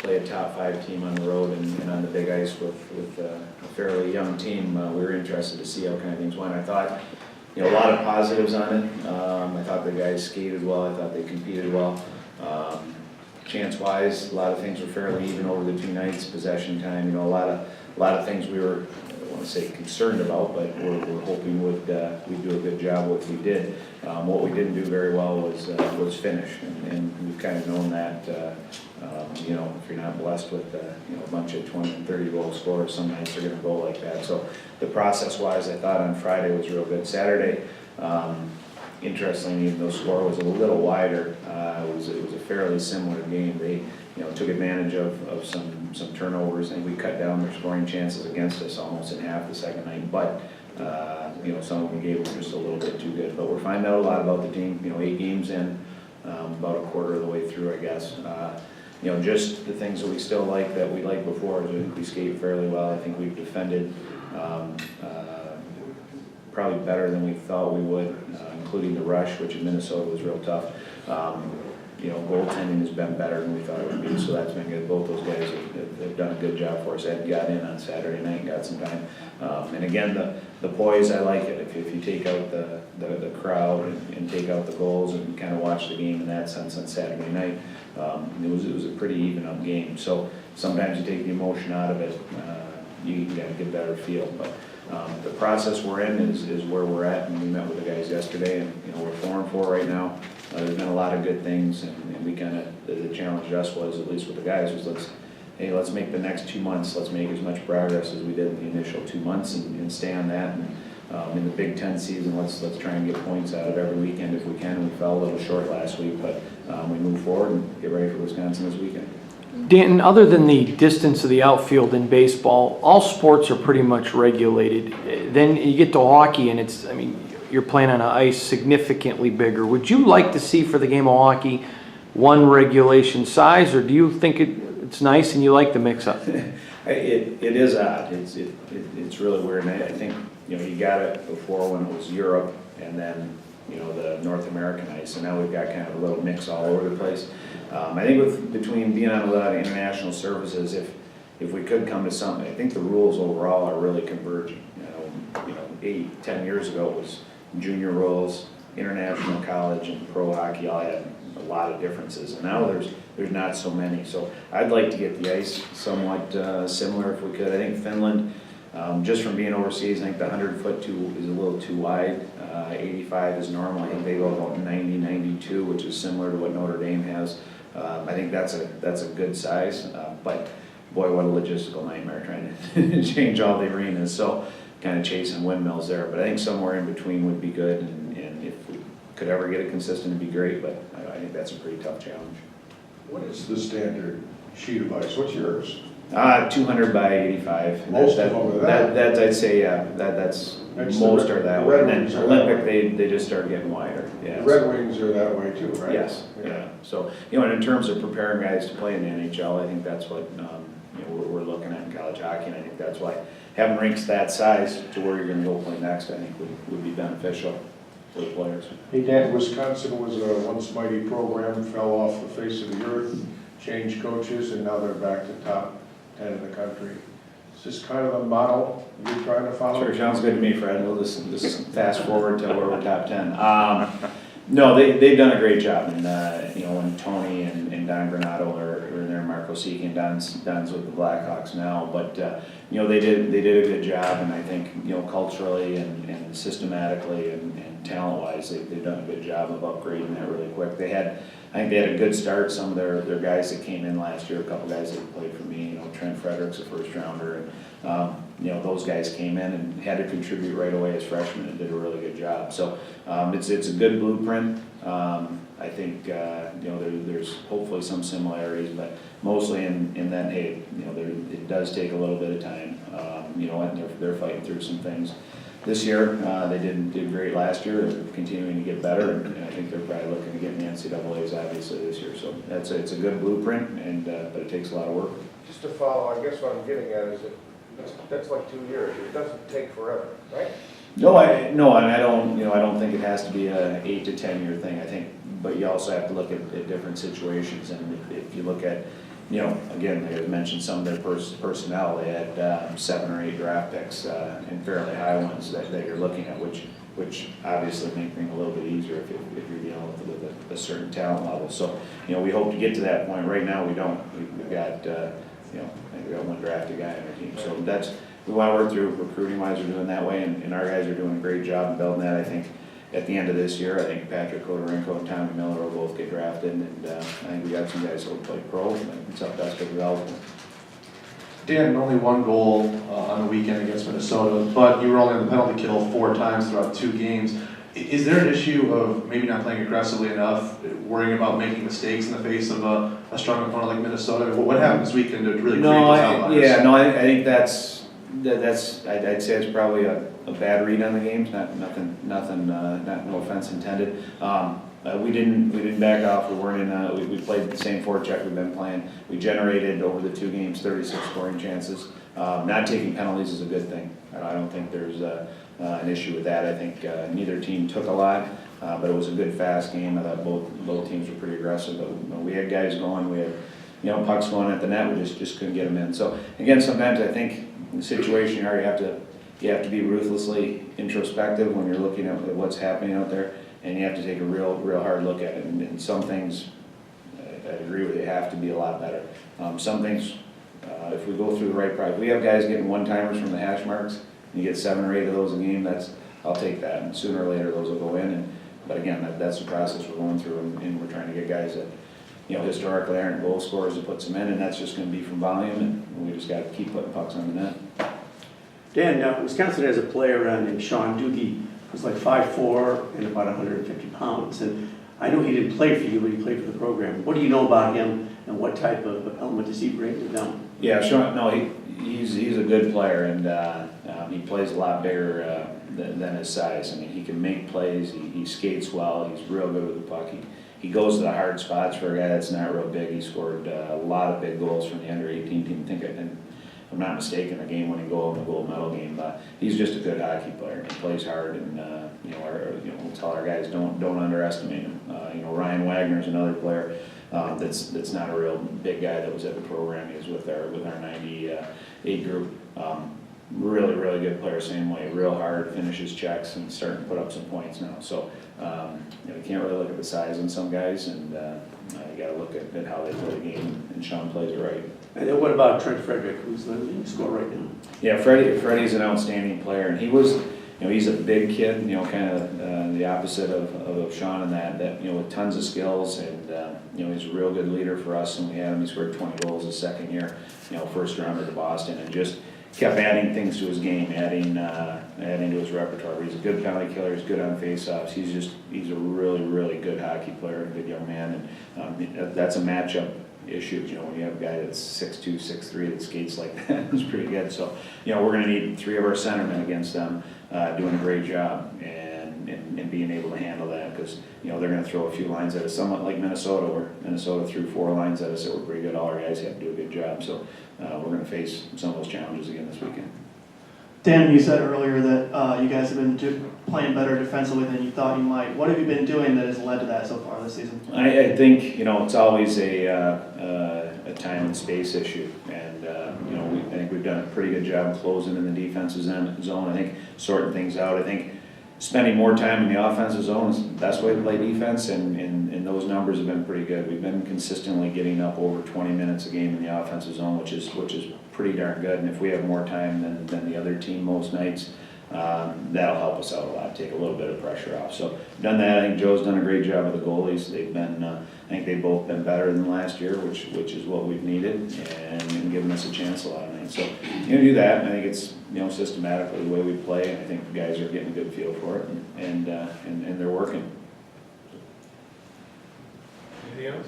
play a top 5 team on the road and on the big ice with a fairly young team. We were interested to see how kind of things went. I thought, a lot of positives on it. I thought the guys skated well. I thought they competed well. Chance-wise, a lot of things were fairly even over the 2 nights. Possession time, a lot of things we were, I don't want to say concerned about, but we're hoping we'd do a good job with. We did. What we didn't do very well was finish, and we've kind of known that. If you're not blessed with a bunch of 20 and 30 goal scorers, some nights are going to go like that. So the process-wise, I thought on Friday was real good. Saturday, interestingly, the score was a little wider. It was a fairly similar game. They took advantage of some turnovers, and we cut down their scoring chances against us almost in half the second night. But some of them gave them just a little bit too good. But we're finding out a lot about the team. 8 games in, about a quarter of the way through, I guess. Just the things that we still like that we liked before. I think we skate fairly well. I think we've defended probably better than we thought we would, including the rush, which in Minnesota was real tough. Goaltending has been better than we thought it would be, so that's been good. Both those guys have done a good job for us. Ed got in on Saturday night and got some time. And again, the poise, I like it. If you take out the crowd and take out the goals and kind of watch the game in that sense on Saturday night, it was a pretty even up game. So sometimes you take the emotion out of it, you got to get a better feel. But the process we're in is where we're at, and we met with the guys yesterday, and we're 4-4 right now. There's been a lot of good things, and we kind of, the challenge to us was, at least with the guys, was let's make the next 2 months, let's make as much progress as we did in the initial 2 months and stay on that. And in the Big Ten season, let's try and get points out of every weekend if we can. We fell a little short last week, but we move forward and get ready for Wisconsin this weekend. Danton, other than the distance of the outfield in baseball, all sports are pretty much regulated. Then you get to hockey, and you're playing on an ice significantly bigger. Would you like to see for the game of hockey one regulation size, or do you think it's nice and you like the mix-up? It is odd. It's really weird. And I think you got it before when it was Europe, and then the North American ice, and now we've got kind of a little mix all over the place. I think between being on a lot of international services, if we could come to something, I think the rules overall are really converging. 8-10 years ago it was junior rules, international, college, and pro hockey all had a lot of differences, and now there's not so many. So I'd like to get the ice somewhat similar if we could. I think Finland, just from being overseas, I think the 100-foot is a little too wide. 85 is normal. I think they go about 90, 92, which is similar to what Notre Dame has. I think that's a good size, but boy, what a logistical nightmare trying to change all the arenas. So kind of chasing windmills there, but I think somewhere in between would be good, and if we could ever get it consistent, it'd be great, but I think that's a pretty tough challenge. What is the standard sheet of ice? What's yours? 200 by 85. Most of them are that. That's I'd say, yeah, that's most are that way. And then Olympic, they just start getting wider. Yeah. The Red Wings are that way too, right? Yes. Yeah. So and in terms of preparing guys to play in the NHL, I think that's what we're looking at in college hockey, and I think that's why having rinks that size to where you're going to go play next, I think would be beneficial for the players. Hey Dan, Wisconsin was a once mighty program, fell off the face of the earth, changed coaches, and now they're back to top 10 in the country. Is this kind of a model you're trying to follow? Sure, sounds good to me, Fred. We'll just fast forward to where we're top 10. No, they've done a great job, and when Tony and Don Granato are there, Marco Siki and Don's with the Blackhawks now, but they did a good job, and I think culturally and systematically and talent-wise, they've done a good job of upgrading that really quick. I think they had a good start. Some of their guys that came in last year, a couple guys that played for me, Trent Fredericks, a first rounder, and those guys came in and had to contribute right away as freshmen and did a really good job. So it's a good blueprint. I think there's hopefully some similarities, but mostly in that it does take a little bit of time. And they're fighting through some things. This year, they did great last year. They're continuing to get better, and I think they're probably looking to get in the NCAAs obviously this year. So it's a good blueprint, but it takes a lot of work. Just to follow, I guess what I'm getting at is that's like 2 years. It doesn't take forever, right? No, and I don't think it has to be a 8 to 10 year thing. I think, but you also have to look at different situations, and if you look at again, like I mentioned, some of their personnel, they had 7 or 8 draft picks and fairly high ones that you're looking at, which obviously make things a little bit easier if you're dealing with a certain talent level. So, we hope to get to that point. Right now, we don't. We've got, I think we got 1 drafted guy on our team. So we want to work through recruiting-wise, we're doing that way, and our guys are doing a great job in building that. I think at the end of this year, I think Patrick Kodorenko and Tommy Miller will both get drafted, and I think we got some guys who will play pro, and it's up to us to develop them. Dan, only 1 goal on the weekend against Minnesota, but you were only on the penalty kill 4 times throughout 2 games. Is there an issue of maybe not playing aggressively enough, worrying about making mistakes in the face of a strong opponent like Minnesota? What happened this weekend to really create those outliers? I think that's I'd say it's probably a bad read on the games. No offense intended. We didn't back off. We weren't in. We played the same forecheck we've been playing. We generated over the 2 games 36 scoring chances. Not taking penalties is a good thing. I don't think there's an issue with that. I think neither team took a lot, but it was a good fast game. I thought both teams were pretty aggressive. But we had guys going. We had pucks going at the net. We just couldn't get them in. So again, sometimes I think in the situation you are, you have to be ruthlessly introspective when you're looking at what's happening out there, and you have to take a real hard look at it. And some things, I agree with you, have to be a lot better. Some things, if we go through the right process, we have guys getting 1-timers from the hash marks, and you get 7 or 8 of those a game. I'll take that, and sooner or later those will go in. But again, that's the process we're going through, and we're trying to get guys that historically aren't goal scorers to put some in, and that's just going to be from volume, and we just got to keep putting pucks on the net. Dan, Wisconsin has a player named Sean Doogie, who's like 5'4" and about 150 pounds. And I know he didn't play for you, but he played for the program. What do you know about him, and what type of element does he bring to them? Yeah, Sean, no, he's a good player, and he plays a lot bigger than his size. I mean, he can make plays, he skates well, he's real good with the puck. He goes to the hard spots for a guy that's not real big. He scored a lot of big goals from the under-18 team. If I'm not mistaken, a game-winning goal in the gold medal game. He's just a good hockey player. He plays hard, and we'll tell our guys don't underestimate him. Ryan Wagner's another player that's not a real big guy that was at the program. He was with our 98 group. Really, really good player, same way. Real hard, finishes checks, and starting to put up some points now. So you can't really look at the size on some guys, and you got to look at how they play the game. And Sean plays it right. And then what about Trent Frederick, who's the leading scorer right now? Yeah, Freddie's an outstanding player, and he was, he's a big kid, kind of the opposite of Sean in that with tons of skills, and he's a real good leader for us. And we had him. He scored 20 goals his second year, first rounder to Boston, and just kept adding things to his game, adding to his repertoire. He's a good penalty killer. He's good on faceoffs. He's a really, really good hockey player and a good young man, and that's a matchup issue. When you have a guy that's 6'2", 6'3", that skates like that, it's pretty good. So, we're going to need 3 of our centermen against them, doing a great job and being able to handle that, because they're going to throw a few lines at us, somewhat like Minnesota, where Minnesota threw 4 lines at us that were pretty good. All our guys have to do a good job. So we're going to face some of those challenges again this weekend. Dan, you said earlier that you guys have been playing better defensively than you thought you might. What have you been doing that has led to that so far this season? I think it's always a time and space issue, and I think we've done a pretty good job closing in the defensive zone. I think sorting things out. I think spending more time in the offensive zone is the best way to play defense, and those numbers have been pretty good. We've been consistently getting up over 20 minutes a game in the offensive zone, which is pretty darn good. And if we have more time than the other team most nights, that'll help us out a lot, take a little bit of pressure off. So done that. I think Joe's done a great job with the goalies. They've been, I think they've both been better than last year, which is what we've needed, and given us a chance a lot of nights. So do that. And I think it's systematically the way we play, and I think the guys are getting a good feel for it, and they're working. Anything else?